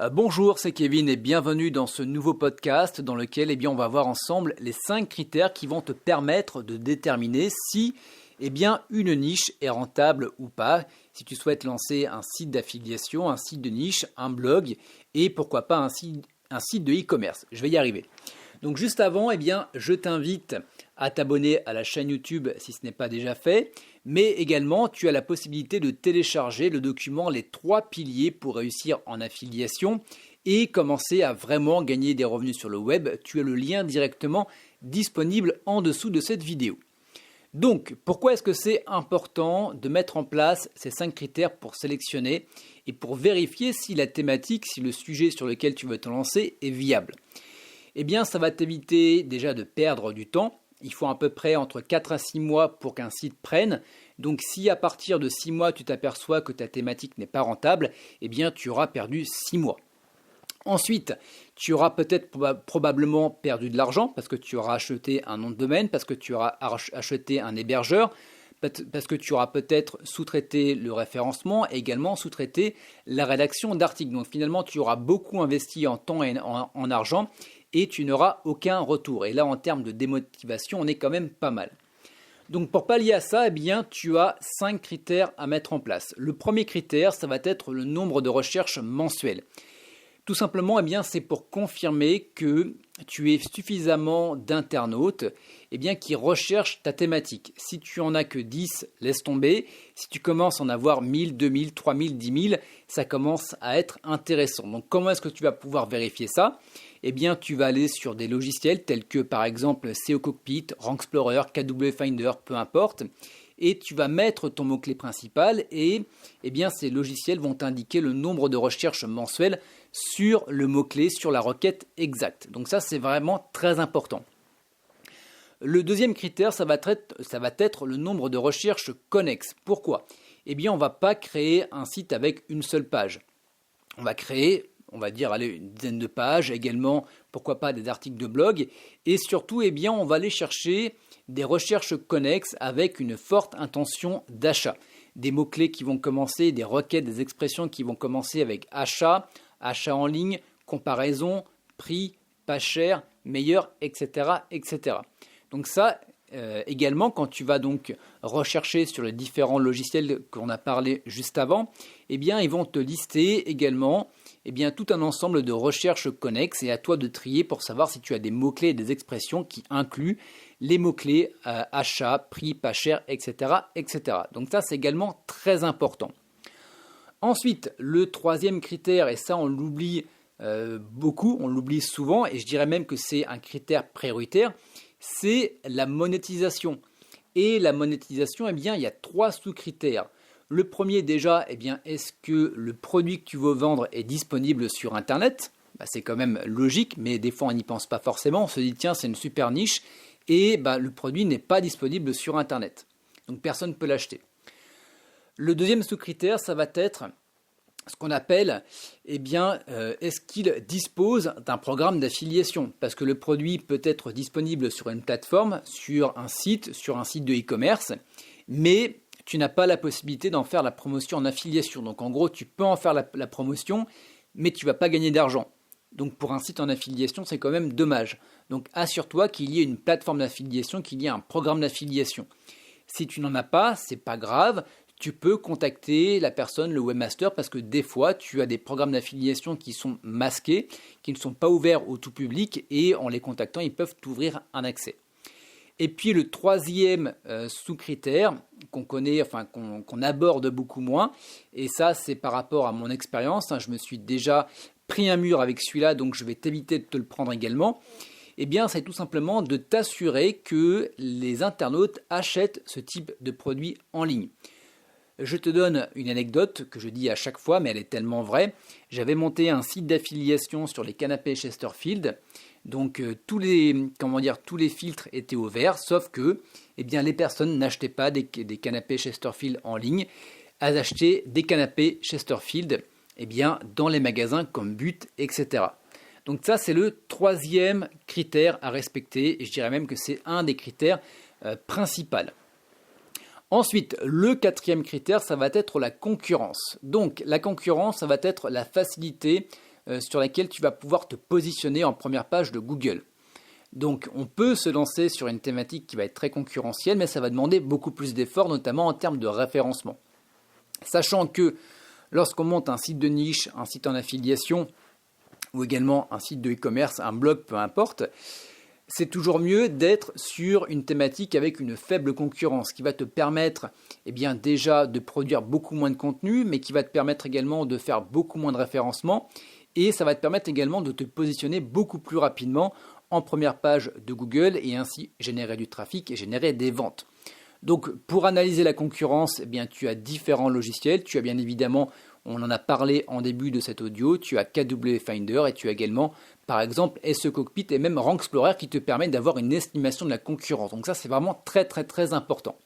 Bonjour, c'est Kevin et bienvenue dans ce nouveau podcast dans lequel on va voir ensemble les 5 critères qui vont te permettre de déterminer si une niche est rentable ou pas. Si tu souhaites lancer un site d'affiliation, un site de niche, un blog et pourquoi pas un site de e-commerce. Je vais y arriver. Donc juste avant, je t'invite à t'abonner à la chaîne YouTube si ce n'est pas déjà fait. Mais également, tu as la possibilité de télécharger le document Les 3 piliers pour réussir en affiliation et commencer à vraiment gagner des revenus sur le web. Tu as le lien directement disponible en dessous de cette vidéo. Donc, pourquoi est-ce que c'est important de mettre en place ces 5 critères pour sélectionner et pour vérifier si la thématique, si le sujet sur lequel tu veux te lancer est viable? Ça va t'éviter déjà de perdre du temps. Il faut à peu près entre 4 à 6 mois pour qu'un site prenne. Donc si à partir de 6 mois, tu t'aperçois que ta thématique n'est pas rentable, tu auras perdu 6 mois. Ensuite, tu auras peut-être probablement perdu de l'argent parce que tu auras acheté un nom de domaine, parce que tu auras acheté un hébergeur, parce que tu auras peut-être sous-traité le référencement et également sous-traité la rédaction d'articles. Donc finalement, tu auras beaucoup investi en temps et en argent et tu n'auras aucun retour. Et là, en termes de démotivation, on est quand même pas mal. Donc pour pallier à ça, tu as 5 critères à mettre en place. Le premier critère, ça va être le nombre de recherches mensuelles. Tout simplement, c'est pour confirmer que tu es suffisamment d'internautes qui recherchent ta thématique. Si tu en as que 10, laisse tomber. Si tu commences à en avoir 1000, 2000, 3000, 10 000, ça commence à être intéressant. Donc comment est-ce que tu vas pouvoir vérifier ça ? Tu vas aller sur des logiciels tels que par exemple SEO Cockpit, Rank Explorer, KW Finder, peu importe. Et tu vas mettre ton mot-clé principal et ces logiciels vont t'indiquer le nombre de recherches mensuelles sur le mot-clé, sur la requête exacte. Donc ça, c'est vraiment très important. Le deuxième critère, ça va être le nombre de recherches connexes. Pourquoi ? On ne va pas créer un site avec une seule page. On va créer, une dizaine de pages, également, pourquoi pas des articles de blog. Et surtout, on va aller chercher des recherches connexes avec une forte intention d'achat. Des mots-clés qui vont commencer, des requêtes, des expressions qui vont commencer avec achat, achat en ligne, comparaison, prix, pas cher, meilleur, etc. etc. Donc ça, également, quand tu vas donc rechercher sur les différents logiciels qu'on a parlé juste avant, ils vont te lister également tout un ensemble de recherches connexes et à toi de trier pour savoir si tu as des mots-clés et des expressions qui incluent les mots-clés achat, prix, pas cher, etc. etc. Donc ça, c'est également très important. Ensuite, le troisième critère, et ça on l'oublie beaucoup, on l'oublie souvent, et je dirais même que c'est un critère prioritaire, c'est la monétisation. Et la monétisation, il y a 3 sous-critères. Le premier déjà, est-ce que le produit que tu veux vendre est disponible sur Internet ? C'est quand même logique, mais des fois on n'y pense pas forcément. On se dit tiens, c'est une super niche et le produit n'est pas disponible sur Internet. Donc personne ne peut l'acheter. Le deuxième sous-critère, ça va être ce qu'on appelle, est-ce qu'il dispose d'un programme d'affiliation ? Parce que le produit peut être disponible sur une plateforme, sur un site de e-commerce, mais tu n'as pas la possibilité d'en faire la promotion en affiliation. Donc en gros, tu peux en faire la promotion, mais tu ne vas pas gagner d'argent. Donc pour un site en affiliation, c'est quand même dommage. Donc assure-toi qu'il y ait une plateforme d'affiliation, qu'il y ait un programme d'affiliation. Si tu n'en as pas, c'est pas grave. Tu peux contacter la personne, le webmaster, parce que des fois, tu as des programmes d'affiliation qui sont masqués, qui ne sont pas ouverts au tout public et en les contactant, ils peuvent t'ouvrir un accès. Et puis le troisième sous-critère qu'on connaît, qu'on aborde beaucoup moins, et ça c'est par rapport à mon expérience, je me suis déjà pris un mur avec celui-là, donc je vais t'éviter de te le prendre également, c'est tout simplement de t'assurer que les internautes achètent ce type de produit en ligne. Je te donne une anecdote que je dis à chaque fois, mais elle est tellement vraie. J'avais monté un site d'affiliation sur les canapés Chesterfield. Donc tous les filtres étaient au vert, sauf que les personnes n'achetaient pas des canapés Chesterfield en ligne. Elles achetaient des canapés Chesterfield dans les magasins comme But, etc. Donc ça, c'est le troisième critère à respecter. Et je dirais même que c'est un des critères principaux. Ensuite, le quatrième critère, ça va être la concurrence. Donc, la concurrence, ça va être la facilité sur laquelle tu vas pouvoir te positionner en première page de Google. Donc on peut se lancer sur une thématique qui va être très concurrentielle, mais ça va demander beaucoup plus d'efforts, notamment en termes de référencement. Sachant que lorsqu'on monte un site de niche, un site en affiliation, ou également un site de e-commerce, un blog, peu importe, c'est toujours mieux d'être sur une thématique avec une faible concurrence qui va te permettre déjà de produire beaucoup moins de contenu, mais qui va te permettre également de faire beaucoup moins de référencement et ça va te permettre également de te positionner beaucoup plus rapidement en première page de Google et ainsi générer du trafic et générer des ventes. Donc pour analyser la concurrence, tu as différents logiciels. Tu as bien évidemment, on en a parlé en début de cet audio, tu as KW Finder et tu as également par exemple SE Cockpit et même Rank Explorer qui te permettent d'avoir une estimation de la concurrence. Donc ça c'est vraiment très très très important.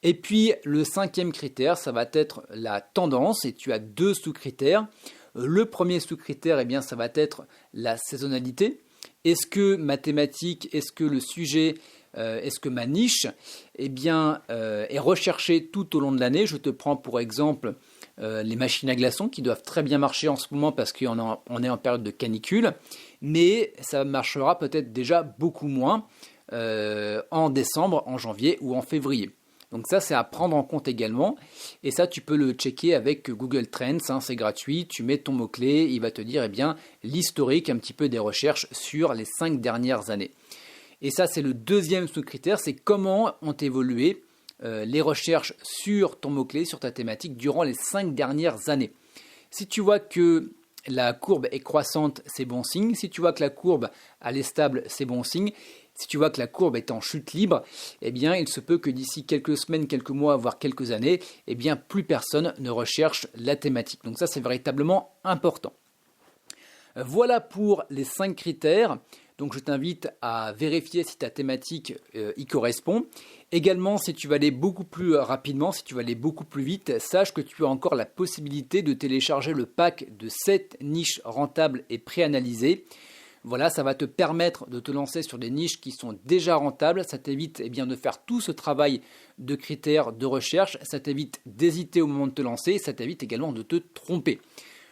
Et puis le cinquième critère, ça va être la tendance et tu as deux sous-critères. Le premier sous-critère, ça va être la saisonnalité. Est-ce que ma thématique, est-ce que le sujet, est-ce que ma niche est recherchée tout au long de l'année? Je te prends pour exemple les machines à glaçons qui doivent très bien marcher en ce moment parce qu'on est en période de canicule, mais ça marchera peut-être déjà beaucoup moins en décembre, en janvier ou en février. Donc ça, c'est à prendre en compte également. Et ça, tu peux le checker avec Google Trends, c'est gratuit. Tu mets ton mot-clé, il va te dire l'historique un petit peu des recherches sur les 5 dernières années. Et ça, c'est le deuxième sous-critère, c'est comment ont évolué les recherches sur ton mot-clé, sur ta thématique durant les 5 dernières années. Si tu vois que la courbe est croissante, c'est bon signe. Si tu vois que la courbe elle est stable, c'est bon signe. Si tu vois que la courbe est en chute libre, il se peut que d'ici quelques semaines, quelques mois, voire quelques années, plus personne ne recherche la thématique. Donc ça, c'est véritablement important. Voilà pour les 5 critères. Donc je t'invite à vérifier si ta thématique y correspond. Également, si tu vas aller beaucoup plus rapidement, si tu vas aller beaucoup plus vite, sache que tu as encore la possibilité de télécharger le pack de 7 niches rentables et préanalysées. Voilà, ça va te permettre de te lancer sur des niches qui sont déjà rentables. Ça t'évite de faire tout ce travail de critères de recherche. Ça t'évite d'hésiter au moment de te lancer. Ça t'évite également de te tromper.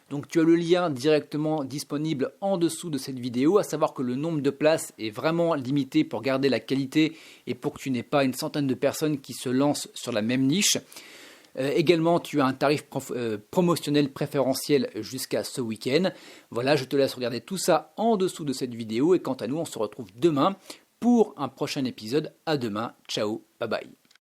Donc tu as le lien directement disponible en dessous de cette vidéo, à savoir que le nombre de places est vraiment limité pour garder la qualité et pour que tu n'aies pas une centaine de personnes qui se lancent sur la même niche. Également, tu as un tarif promotionnel préférentiel jusqu'à ce week-end. Voilà, je te laisse regarder tout ça en dessous de cette vidéo et quant à nous, on se retrouve demain pour un prochain épisode. À demain, ciao, bye bye.